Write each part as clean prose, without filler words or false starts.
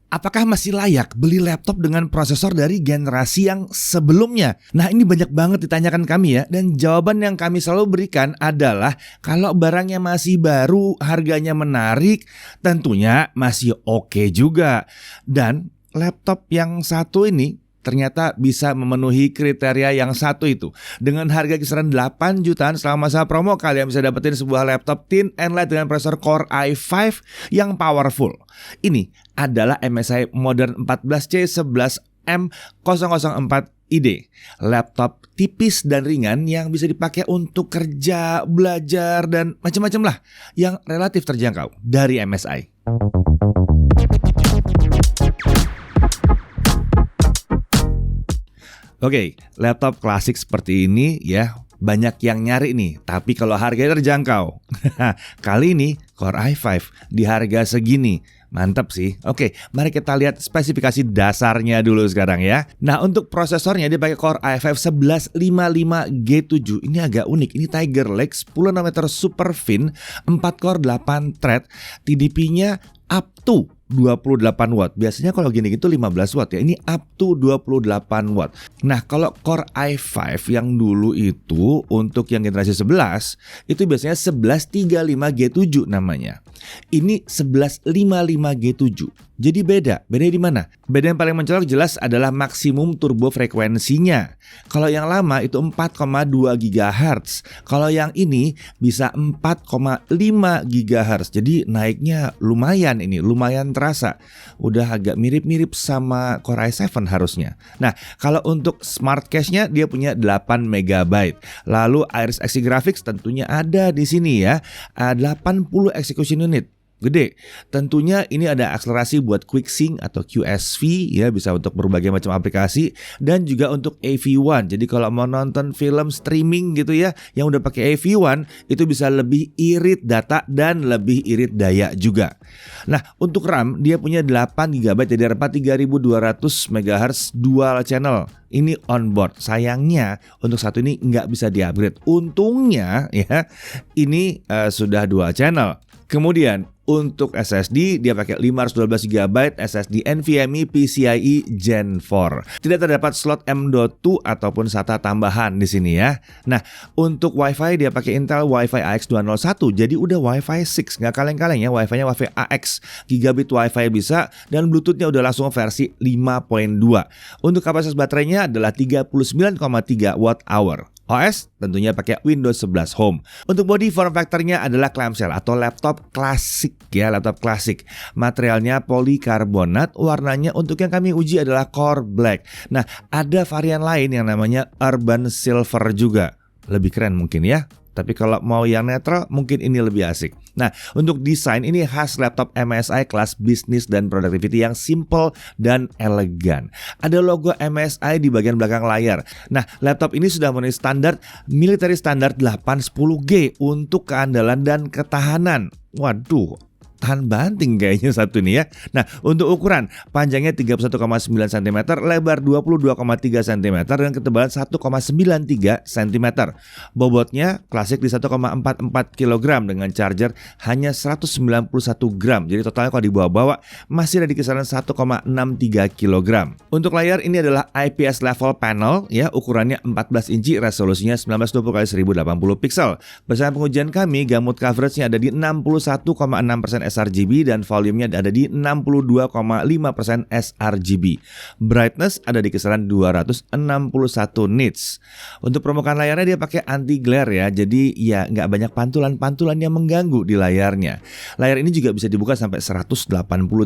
Apakah masih layak beli laptop dengan prosesor dari generasi yang sebelumnya? Nah, ini banyak banget ditanyakan kami ya. Dan jawaban yang kami selalu berikan adalah kalau barangnya masih baru, harganya menarik, tentunya masih oke juga. Dan laptop yang satu ini ternyata bisa memenuhi kriteria yang satu itu. Dengan harga kisaran 8 jutaan selama masa promo, kalian bisa dapetin sebuah laptop thin and light dengan prosesor Core i5 yang powerful. Ini adalah MSI Modern 14C11M004ID. Laptop tipis dan ringan yang bisa dipakai untuk kerja, belajar, dan macam-macam lah, yang relatif terjangkau dari MSI. Oke, laptop klasik seperti ini ya banyak yang nyari nih, tapi kalau harganya terjangkau. Kali ini Core i5 di harga segini. Mantap sih. Oke, mari kita lihat spesifikasi dasarnya dulu sekarang ya. Nah, untuk prosesornya dia pakai Core i5 1155G7. Ini agak unik. Ini Tiger Lake 10 nanometer super fin, 4 core 8 thread, TDP-nya up to 28 watt. Biasanya kalau gini gitu 15 watt ya. Ini up to 28 watt. Nah, kalau Core i5 yang dulu itu untuk yang generasi 11 itu biasanya 1135G7 namanya. Ini 1155G7. Jadi beda di mana? Beda yang paling mencolok jelas adalah maksimum turbo frekuensinya. Kalau yang lama itu 4,2 GHz. Kalau yang ini bisa 4,5 GHz. Jadi naiknya lumayan ini, lumayan terasa. Udah agak mirip-mirip sama Core i7 harusnya. Nah, kalau untuk smart cache-nya dia punya 8 MB. Lalu Iris Xe Graphics tentunya ada di sini ya. 80 execution unit. Gede. Tentunya ini ada akselerasi buat Quick Sync atau QSV ya, bisa untuk berbagai macam aplikasi, dan juga untuk AV1. Jadi kalau mau nonton film streaming gitu ya yang udah pakai AV1 itu bisa lebih irit data dan lebih irit daya juga. Nah, untuk RAM dia punya 8 GB DDR4 3200 MHz dual channel. Ini onboard. Sayangnya untuk satu ini nggak bisa di-upgrade. Untungnya ya ini sudah dual channel. Kemudian untuk SSD dia pakai 512 GB SSD NVMe PCIe Gen 4. Tidak terdapat slot M.2 ataupun SATA tambahan di sini ya. Nah, untuk Wi-Fi dia pakai Intel Wi-Fi AX201. Jadi udah Wi-Fi 6, nggak kaleng-kaleng ya. Wi-Fi-nya Wi-Fi AX, gigabit Wi-Fi bisa, dan Bluetooth-nya udah langsung versi 5.2. Untuk kapasitas baterainya adalah 39,3 watt hour. OS tentunya pakai Windows 11 Home. Untuk body form factor-nya adalah clamshell atau laptop klasik ya, laptop klasik. Materialnya polikarbonat, warnanya untuk yang kami uji adalah Core Black. Nah, ada varian lain yang namanya Urban Silver juga. Lebih keren mungkin ya. Tapi kalau mau yang netral mungkin ini lebih asik. Nah, untuk desain ini khas laptop MSI kelas bisnis dan productivity yang simple dan elegan. Ada logo MSI di bagian belakang layar. Nah, laptop ini sudah memenuhi standar military standard 810G untuk keandalan dan ketahanan. Waduh, tahan banting kayaknya satu nih ya. Nah, untuk ukuran panjangnya 31,9 cm, lebar 22,3 cm, dan ketebalan 1,93 cm. Bobotnya klasik di 1,44 kg dengan charger hanya 191 gram. Jadi totalnya kalau dibawa-bawa masih ada di kisaran 1,63 kg. Untuk layar ini adalah IPS level panel ya, ukurannya 14 inci, resolusinya 1920x1080 pixel. Berdasarkan pengujian kami, gamut coveragenya ada di 61,6% sRGB dan volumenya ada di 62,5% sRGB. Brightness ada di kisaran 261 nits. Untuk permukaan layarnya dia pakai anti glare ya, jadi ya nggak banyak pantulan-pantulan yang mengganggu di layarnya. Layar ini juga bisa dibuka sampai 180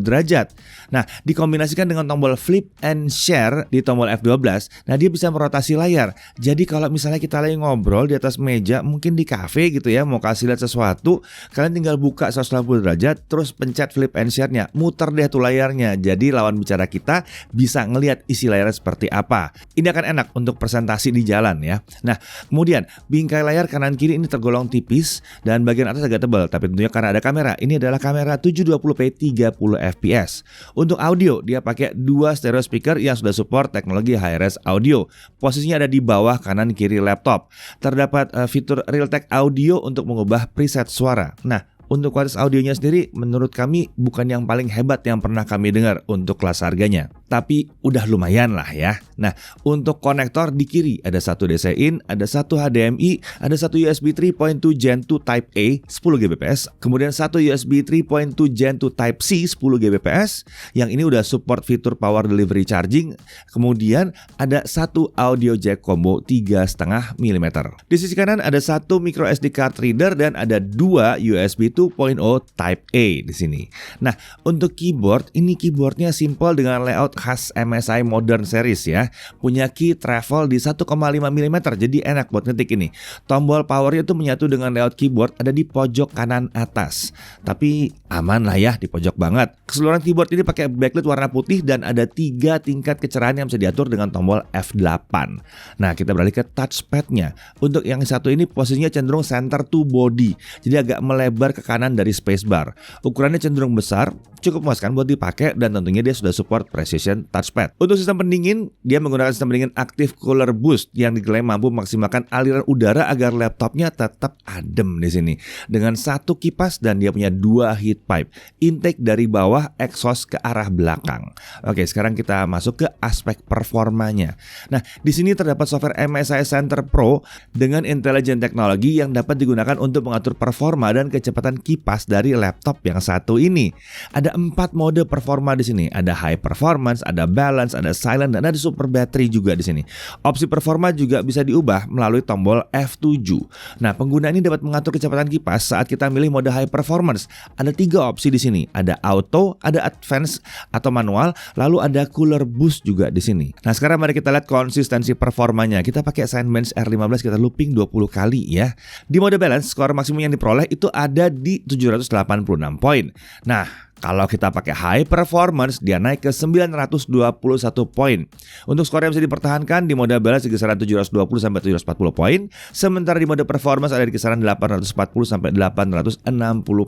derajat. Nah, dikombinasikan dengan tombol flip and share di tombol F12, nah dia bisa merotasi layar. Jadi kalau misalnya kita lagi ngobrol di atas meja, mungkin di cafe gitu ya, mau kasih lihat sesuatu, kalian tinggal buka 180 derajat, terus pencet flip and share-nya, muter deh tuh layarnya. Jadi lawan bicara kita bisa ngelihat isi layarnya seperti apa. Ini akan enak untuk presentasi di jalan ya. Nah, kemudian bingkai layar kanan kiri ini tergolong tipis dan bagian atas agak tebal, tapi tentunya karena ada kamera. Ini adalah kamera 720p 30 fps. Untuk audio dia pakai 2 stereo speaker yang sudah support teknologi high-res audio. Posisinya ada di bawah kanan kiri laptop. Terdapat fitur Realtek Audio untuk mengubah preset suara. Nah, untuk kualitas audionya sendiri menurut kami bukan yang paling hebat yang pernah kami dengar untuk kelas harganya. Tapi udah lumayan lah ya. Nah, untuk konektor di kiri ada satu DC in, ada satu HDMI, ada satu USB 3.2 Gen 2 Type A 10 Gbps, kemudian satu USB 3.2 Gen 2 Type C 10 Gbps, yang ini udah support fitur power delivery charging. Kemudian ada satu audio jack combo 3,5 mm. Di sisi kanan ada satu micro SD card reader dan ada dua USB 2.0 Type A di sini. Nah, untuk keyboard, ini keyboardnya simple dengan layout khas MSI Modern Series ya. Punya key travel di 1,5 mm, jadi enak buat ngetik ini. Tombol powernya itu menyatu dengan layout keyboard ada di pojok kanan atas. Tapi aman lah ya, di pojok banget. Keseluruhan keyboard ini pakai backlit warna putih dan ada 3 tingkat kecerahan yang bisa diatur dengan tombol F8. Nah, kita beralih ke touchpadnya. Untuk yang satu ini posisinya cenderung center to body, jadi agak melebar ke kanan dari spacebar. Ukurannya cenderung besar, cukup memuaskan buat dipakai dan tentunya dia sudah support precision touchpad. Untuk sistem pendingin, dia menggunakan sistem pendingin active cooler boost yang diklaim mampu memaksimalkan aliran udara agar laptopnya tetap adem di sini. Dengan satu kipas dan dia punya 2 heat pipe, intake dari bawah, exhaust ke arah belakang. Oke, sekarang kita masuk ke aspek performanya. Nah, di sini terdapat software MSI Center Pro dengan intelligent teknologi yang dapat digunakan untuk mengatur performa dan kecepatan kipas dari laptop yang satu ini. Ada 4 mode performa di sini. Ada high performance, ada balance, ada silent, dan ada super battery juga di sini. Opsi performa juga bisa diubah melalui tombol F7. Nah, pengguna ini dapat mengatur kecepatan kipas saat kita milih mode high performance. Ada 3 opsi di sini. Ada auto, ada advance atau manual, lalu ada cooler boost juga di sini. Nah, sekarang mari kita lihat konsistensi performanya. Kita pakai Cinebench R15, kita looping 20 kali ya. Di mode balance, skor maksimum yang diperoleh itu ada di 786 poin. Nah, kalau kita pakai high performance, dia naik ke 921 poin. Untuk skor yang bisa dipertahankan di mode balance di kisaran 720 sampai 740 poin, sementara di mode performance ada di kisaran 840 sampai 860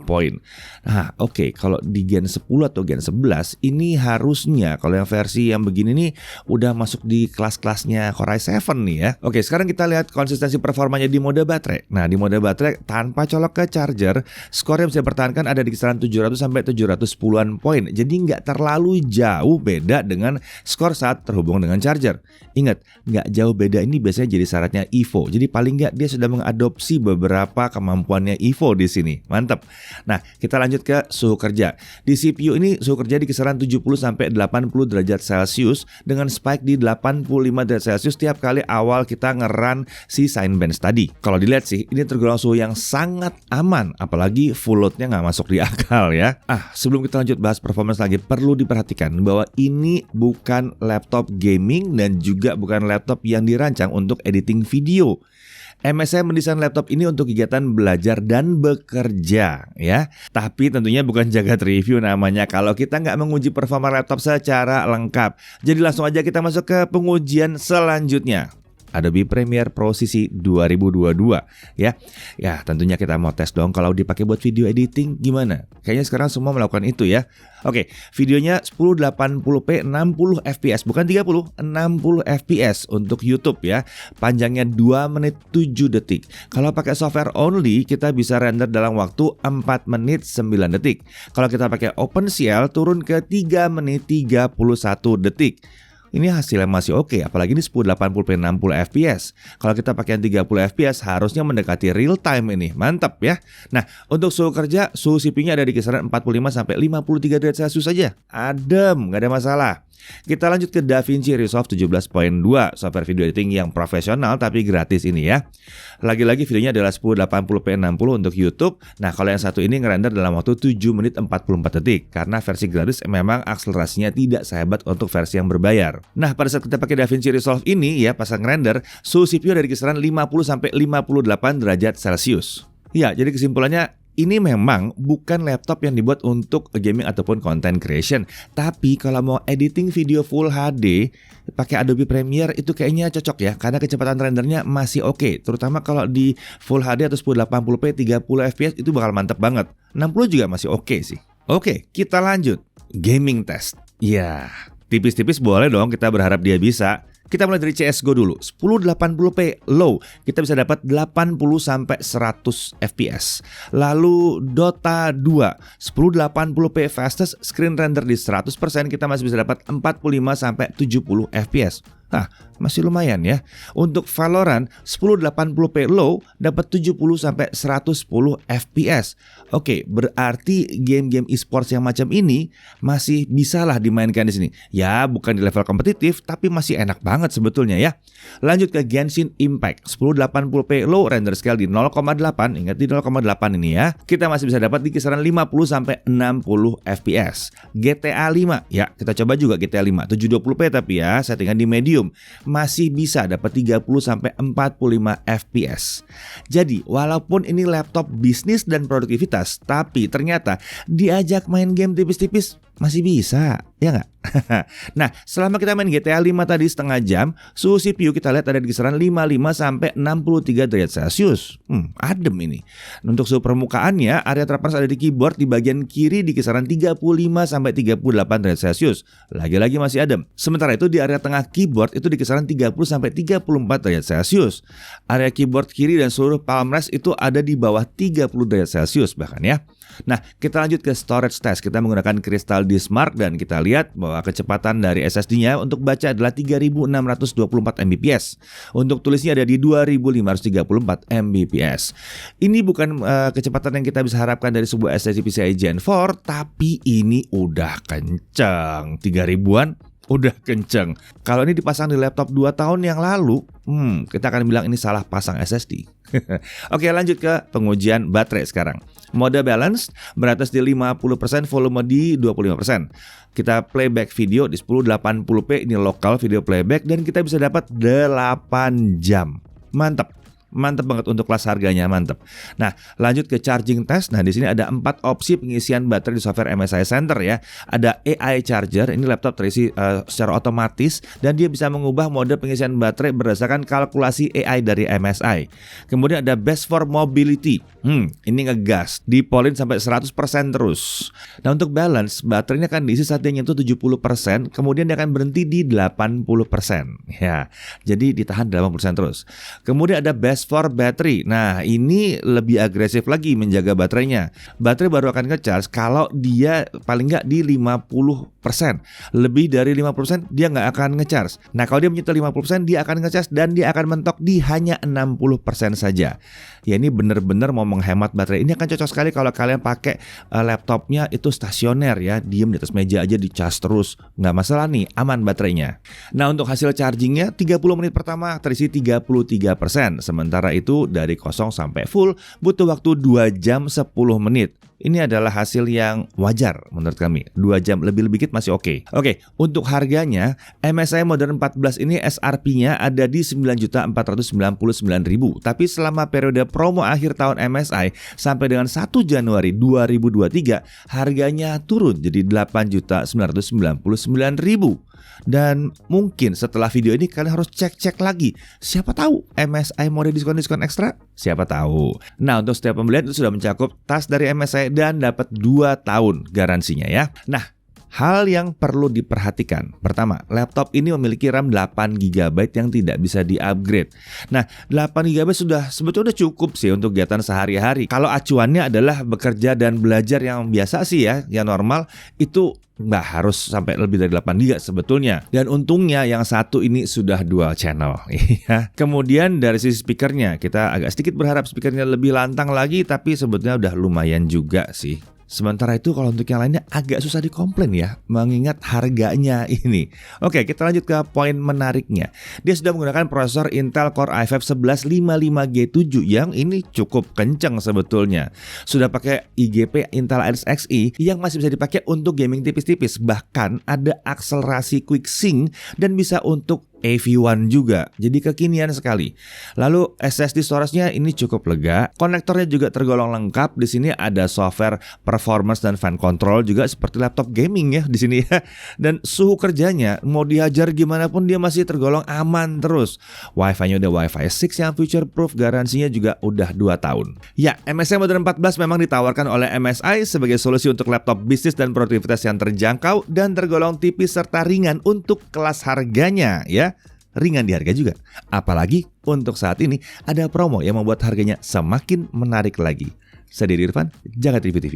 poin. Nah, oke, kalau di Gen 10 atau Gen 11 ini harusnya kalau yang versi yang begini nih udah masuk di kelas-kelasnya Core i7 nih ya. Oke, sekarang kita lihat konsistensi performanya di mode baterai. Nah, di mode baterai tanpa colok ke charger, skor yang bisa dipertahankan ada di kisaran 700 sampai 710-an poin. Jadi nggak terlalu jauh beda dengan skor saat terhubung dengan charger. Ingat, nggak jauh beda ini biasanya jadi syaratnya Evo. Jadi paling nggak dia sudah mengadopsi beberapa kemampuannya Evo di sini. Mantap. Nah, kita lanjut ke suhu kerja. Di CPU ini suhu kerja di kisaran 70 sampai 80 derajat Celcius dengan spike di 85 derajat Celcius tiap kali awal kita ngeran si Cinebench tadi. Kalau dilihat sih, ini tergolong suhu yang sangat aman, apalagi full loadnya nggak masuk di akal ya. Sebelum kita lanjut bahas performance lagi, perlu diperhatikan bahwa ini bukan laptop gaming dan juga bukan laptop yang dirancang untuk editing video. MSI mendesain laptop ini untuk kegiatan belajar dan bekerja ya. Tapi tentunya bukan jagat review namanya kalau kita nggak menguji performa laptop secara lengkap. Jadi langsung aja kita masuk ke pengujian selanjutnya. Adobe Premiere Pro CC 2022 ya. Ya, tentunya kita mau tes dong kalau dipakai buat video editing gimana. Kayaknya sekarang semua melakukan itu ya. Oke, videonya 1080p 60 fps bukan 30, 60 fps untuk YouTube ya. Panjangnya 2 menit 7 detik. Kalau pakai software only kita bisa render dalam waktu 4 menit 9 detik. Kalau kita pakai OpenCL turun ke 3 menit 31 detik. Ini hasilnya masih oke, apalagi ini 1080p 60 fps. Kalau kita pakai 30 fps harusnya mendekati real time ini. Mantap ya. Nah, untuk suhu kerja, suhu CPU-nya ada di kisaran 45 sampai 53 derajat Celcius saja. Adem, nggak ada masalah. Kita lanjut ke DaVinci Resolve 17.2, software video editing yang profesional tapi gratis ini ya. Lagi-lagi videonya adalah 1080p 60 untuk YouTube. Nah, kalau yang satu ini ngerender dalam waktu 7 menit 44 detik. Karena versi gratis memang akselerasinya tidak sehebat untuk versi yang berbayar. Nah, pada saat kita pakai DaVinci Resolve ini ya, pas ngerender, suhu CPU dari kisaran 50 sampai 58 derajat Celcius. Ya, jadi kesimpulannya ini memang bukan laptop yang dibuat untuk gaming ataupun content creation. Tapi kalau mau editing video full HD pakai Adobe Premiere itu kayaknya cocok ya, karena kecepatan rendernya masih oke. Terutama kalau di full HD atau 1080p 30 fps itu bakal mantep banget. 60 juga masih oke sih. Oke, kita lanjut. Gaming test. Ya, tipis-tipis boleh dong kita berharap dia bisa. Kita mulai dari CS:GO dulu. 1080p low, kita bisa dapat 80 sampai 100 fps. Lalu Dota 2, 1080p fastest screen render di 100%, kita masih bisa dapat 45 sampai 70 fps. Nah, masih lumayan ya. Untuk Valorant 1080p low dapat 70 sampai 110 fps. Oke, berarti game-game e-sports yang macam ini masih bisalah dimainkan di sini. Ya, bukan di level kompetitif tapi masih enak banget sebetulnya ya. Lanjut ke Genshin Impact 1080p low render scale di 0,8. Ingat di 0,8 ini ya. Kita masih bisa dapat di kisaran 50 sampai 60 fps. GTA 5, ya kita coba juga GTA 5 720p tapi ya, settingan di medium. Masih bisa dapat 30 sampai 45 fps. Jadi, walaupun ini laptop bisnis dan produktivitas, tapi ternyata diajak main game tipis-tipis masih bisa, ya nggak? Nah, selama kita main GTA 5 tadi setengah jam, suhu CPU kita lihat ada di kisaran 55 sampai 63 derajat Celcius. Adem ini. Untuk suhu permukaannya, area terpanas ada di keyboard di bagian kiri di kisaran 35 sampai 38 derajat Celcius. Lagi-lagi masih adem. Sementara itu di area tengah keyboard itu di kisaran 30 sampai 34 derajat Celcius. Area keyboard kiri dan seluruh palm rest itu ada di bawah 30 derajat Celcius bahkan ya. Nah, kita lanjut ke storage test. Kita menggunakan Crystal Disk Mark dan kita lihat bahwa kecepatan dari SSD-nya untuk baca adalah 3624 Mbps. Untuk tulisnya ada di 2534 Mbps. Ini bukan kecepatan yang kita bisa harapkan dari sebuah SSD PCIe Gen 4, tapi ini udah kenceng. 3000-an udah kenceng. Kalau ini dipasang di laptop 2 tahun yang lalu, kita akan bilang ini salah pasang SSD. Oke, lanjut ke pengujian baterai sekarang. Mode balance beratas di 50%, volume di 25%. Kita playback video di 1080p, ini lokal video playback, dan kita bisa dapat 8 jam. Mantap. Mantap banget untuk kelas harganya, mantap. Nah, lanjut ke charging test. Nah, di sini ada 4 opsi pengisian baterai di software MSI Center ya. Ada AI charger, ini laptop terisi secara otomatis dan dia bisa mengubah mode pengisian baterai berdasarkan kalkulasi AI dari MSI. Kemudian ada best for mobility. Ini ngegas, dipolin sampai 100% terus. Nah, untuk balance, baterainya akan diisi saat dia nyentuh 70%, kemudian dia akan berhenti di 80%. Ya, jadi ditahan 80% terus. Kemudian ada best for battery. Nah, ini lebih agresif lagi menjaga baterainya. Baterai baru akan ngecharge kalau dia paling nggak di 50%. Lebih dari 50% dia nggak akan ngecharge. Nah, kalau dia menyentuh 50% dia akan ngecharge dan dia akan mentok di hanya 60% saja. Ya, ini bener-bener mau menghemat baterai. Ini akan cocok sekali kalau kalian pakai laptopnya itu stasioner ya, diem di atas meja aja dicas terus, nggak masalah nih, aman baterainya. Nah, untuk hasil chargingnya 30 menit pertama terisi 33%. Sementara itu dari kosong sampai full butuh waktu 2 jam 10 menit. Ini adalah hasil yang wajar menurut kami. 2 jam lebih dikit masih oke. Oke, untuk harganya MSI Modern 14 ini SRP-nya ada di 9.499.000. Tapi selama periode promo akhir tahun MSI sampai dengan 1 Januari 2023 harganya turun jadi 8.999.000. Dan mungkin setelah video ini kalian harus cek-cek lagi. Siapa tahu MSI mau ada diskon-diskon ekstra? Siapa tahu. Nah, untuk setiap pembelian itu sudah mencakup tas dari MSI dan dapat 2 tahun garansinya ya. Nah, hal yang perlu diperhatikan. Pertama, laptop ini memiliki RAM 8GB yang tidak bisa di-upgrade. Nah, 8GB sudah sebetulnya cukup sih untuk kegiatan sehari-hari. Kalau acuannya adalah bekerja dan belajar yang biasa sih ya, yang normal, itu nggak harus sampai lebih dari 8GB sebetulnya. Dan untungnya yang satu ini sudah dual channel. Kemudian dari sisi speakernya, kita agak sedikit berharap speakernya lebih lantang lagi, tapi sebetulnya udah lumayan juga sih. Sementara itu kalau untuk yang lainnya agak susah dikomplain ya, mengingat harganya ini. Oke, kita lanjut ke poin menariknya. Dia sudah menggunakan prosesor Intel Core i5 1155G7 yang ini cukup kencang sebetulnya. Sudah pakai IGP Intel Iris Xe yang masih bisa dipakai untuk gaming tipis-tipis. Bahkan ada akselerasi quick sync dan bisa untuk AV1 juga, jadi kekinian sekali. Lalu SSD storage-nya ini cukup lega. Konektornya juga tergolong lengkap. Di sini ada software performance dan fan control juga seperti laptop gaming ya di sini ya. Dan suhu kerjanya mau dihajar gimana pun dia masih tergolong aman terus. Wi-Fi-nya udah Wi-Fi 6 yang future proof, garansinya juga udah 2 tahun. Ya, MSI Modern 14 memang ditawarkan oleh MSI sebagai solusi untuk laptop bisnis dan produktivitas yang terjangkau dan tergolong tipis serta ringan untuk kelas harganya ya. ringan di harga juga. Apalagi untuk saat ini ada promo yang membuat harganya semakin menarik lagi. Saya Didi Irfan, Jagat TV TV.